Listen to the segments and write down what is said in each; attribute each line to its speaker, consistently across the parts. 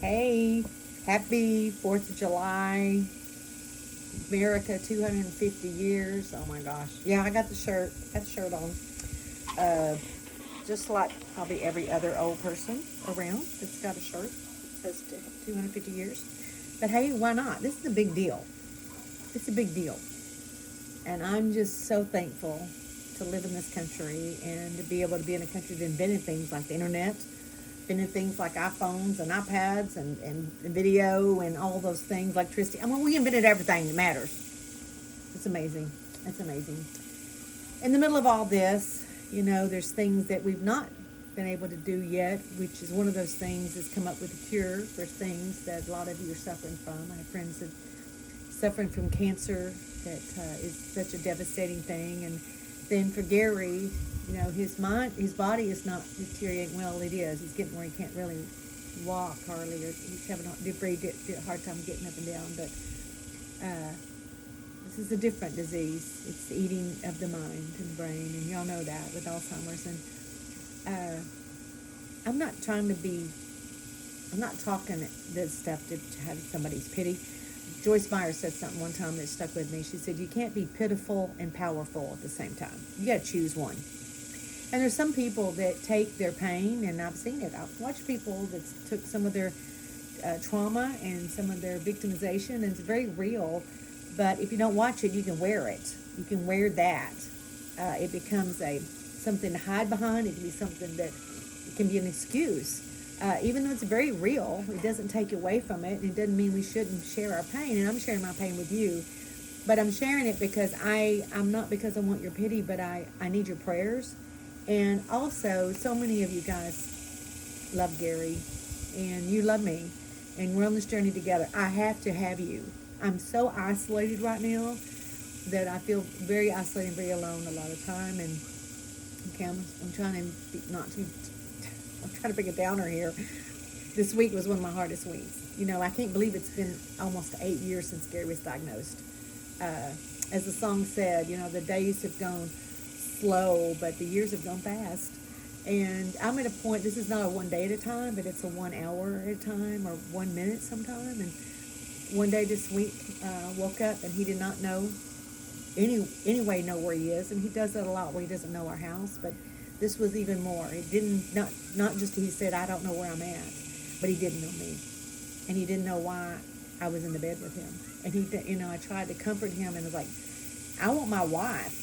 Speaker 1: Hey, happy 4th of July, America 250 years. Oh my gosh. Yeah, I got the shirt. Got the shirt on. Uh, just like probably every other old person around that's got a shirt that says 250 years. But hey, why not? This is a big deal. It's a big deal. And I'm just so thankful to live in this country and to be able to be in a country that invented things like the internet, invented things like iPhones and iPads and video and all those things, electricity. I mean, we invented everything that matters. It's amazing. It's amazing. In the middle of all this, there's things that we've not been able to do yet, which is one of those things that's come up with a cure for things that a lot of you are suffering from. I have friends that suffering from cancer that is such a devastating thing. And then for Gary, his body is not deteriorating. Well, it is. He's getting where he can't really walk hardly, or he's having a hard time getting up and down. But this is a different disease. It's the eating of the mind and brain, and y'all know that with Alzheimer's. And I'm not trying to be. I'm not talking this stuff to have somebody's pity. Joyce Meyer said something one time that stuck with me. She said, you can't be pitiful and powerful at the same time. You got to choose one. And there's some people that take their pain, and I've seen it. I've watched people that took some of their trauma and some of their victimization, and it's very real. But if you don't watch it, you can wear it. You can wear that. It becomes something to hide behind. It can be something that it can be an excuse. Even though it's very real, it doesn't take away from it. It doesn't mean we shouldn't share our pain, and I'm sharing my pain with you. But I'm sharing it because I'm not because I want your pity, but I need your prayers. And also, so many of you guys love Gary, and you love me, and we're on this journey together. I have to have you. I'm so isolated right now that I feel very isolated and very alone a lot of the time. And okay, I'm trying to be not too. I'm trying to bring a downer here. This week was one of my hardest weeks. I can't believe it's been almost 8 years since Gary was diagnosed. As the song said, the days have gone slow, but the years have gone fast. And I'm at a point, this is not a 1 day at a time, but it's a 1 hour at a time or 1 minute sometime. And one day this week, woke up and he did not know, anyway know where he is. And he does that a lot where he doesn't know our house, but this was even more. It didn't, not just he said, I don't know where I'm at, but he didn't know me. And he didn't know why I was in the bed with him. And he, I tried to comfort him and was like, I want my wife.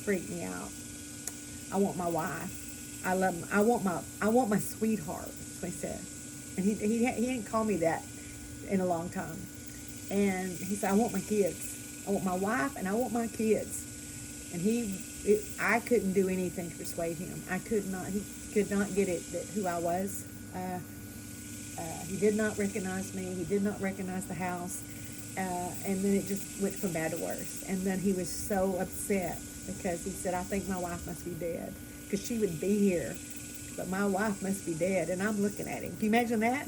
Speaker 1: Freaked me out. I want my wife. I love him. I want my sweetheart. That's what he said. And he hadn't called me that in a long time. And he said, I want my kids. I want my wife and I want my kids. And I couldn't do anything to persuade him. He could not get it that who I was. He did not recognize me. He did not recognize the house. And then it just went from bad to worse. And then he was so upset because he said, I think my wife must be dead. Because she would be here, but my wife must be dead. And I'm looking at him. Can you imagine that?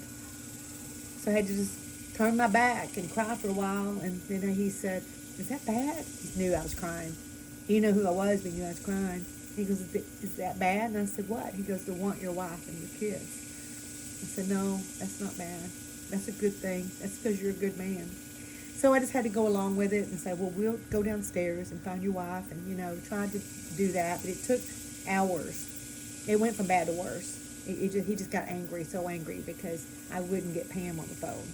Speaker 1: So I had to just turn my back and cry for a while. And then he said, is that bad? He knew I was crying. He knew who I was, but he knew I was crying. He goes, is that bad? And I said, what? He goes, to want your wife and your kids. I said, no, that's not bad. That's a good thing. That's because you're a good man. So I just had to go along with it and say, well, we'll go downstairs and find your wife. And, tried to do that, but it took hours. It went from bad to worse. He just got angry, so angry, because I wouldn't get Pam on the phone.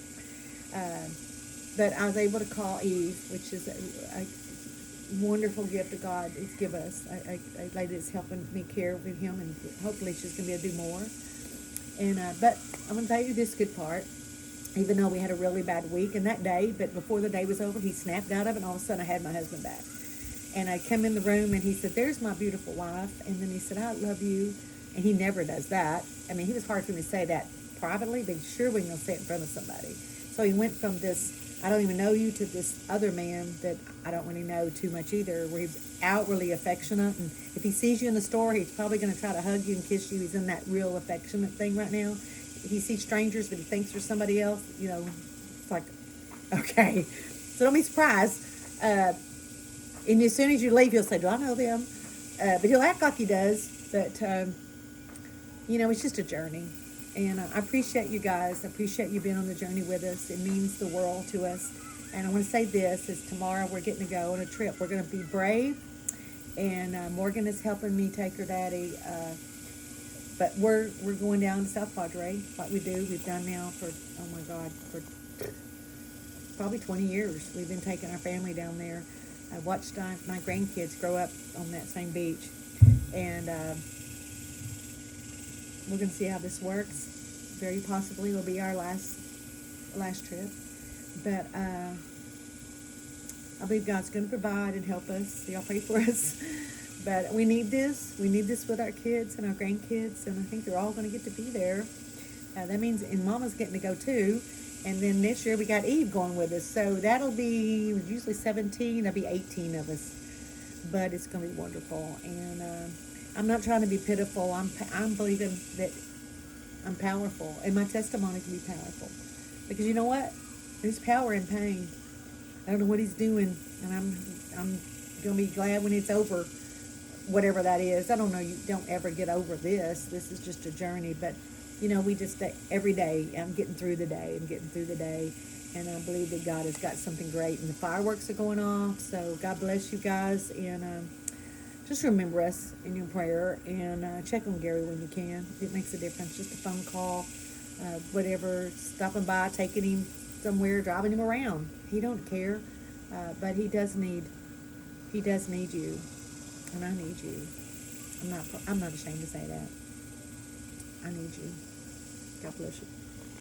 Speaker 1: But I was able to call Eve, which is a wonderful gift that God has given us. A lady that's helping me care with him, and hopefully she's going to be able to do more. And but I'm going to tell you this good part. Even though we had a really bad week and that day, but before the day was over, he snapped out of it, and all of a sudden I had my husband back. And I come in the room, and he said, there's my beautiful wife. And then he said, I love you. And he never does that. I mean, he was hard for me to say that privately, but sure we can say it in front of somebody. So he went from this, I don't even know you, to this other man that I don't really know too much either, where he's outwardly affectionate. And if he sees you in the store, he's probably going to try to hug you and kiss you. He's in that real affectionate thing right now. He sees strangers, but he thinks there's somebody else. It's like, okay. So don't be surprised. And as soon as you leave, he'll say, do I know them? But he'll act like he does. But, it's just a journey. And I appreciate you guys. I appreciate you being on the journey with us. It means the world to us. And I want to say this is tomorrow we're getting to go on a trip. We're going to be brave. And Morgan is helping me take her daddy. But we're going down to South Padre like we do. We've done now for, oh my God, for probably 20 years. We've been taking our family down there. I watched my grandkids grow up on that same beach. And we're going to see how this works. Very possibly will be our last trip. But I believe God's going to provide and help us. Y'all pray for us. But we need this. We need this with our kids and our grandkids. And I think they're all going to get to be there. That means, and Mama's getting to go too. And then next year we got Eve going with us. So that'll be usually 17. That'll be 18 of us. But it's going to be wonderful. And I'm not trying to be pitiful. I'm believing that I'm powerful. And my testimony can be powerful. Because you know what? There's power in pain. I don't know what he's doing. And I'm going to be glad when it's over. Whatever that is. I don't know. You don't ever get over this. This is just a journey. But you know, we just, every day, I'm getting through the day. And I believe that God has got something great. And the fireworks are going off. So God bless you guys. And just remember us in your prayer. And check on Gary when you can. It makes a difference. Just a phone call, whatever. Stopping by, taking him somewhere, driving him around. He don't care. But he does need you. And I need you. I'm not ashamed to say that. I need you. God bless you.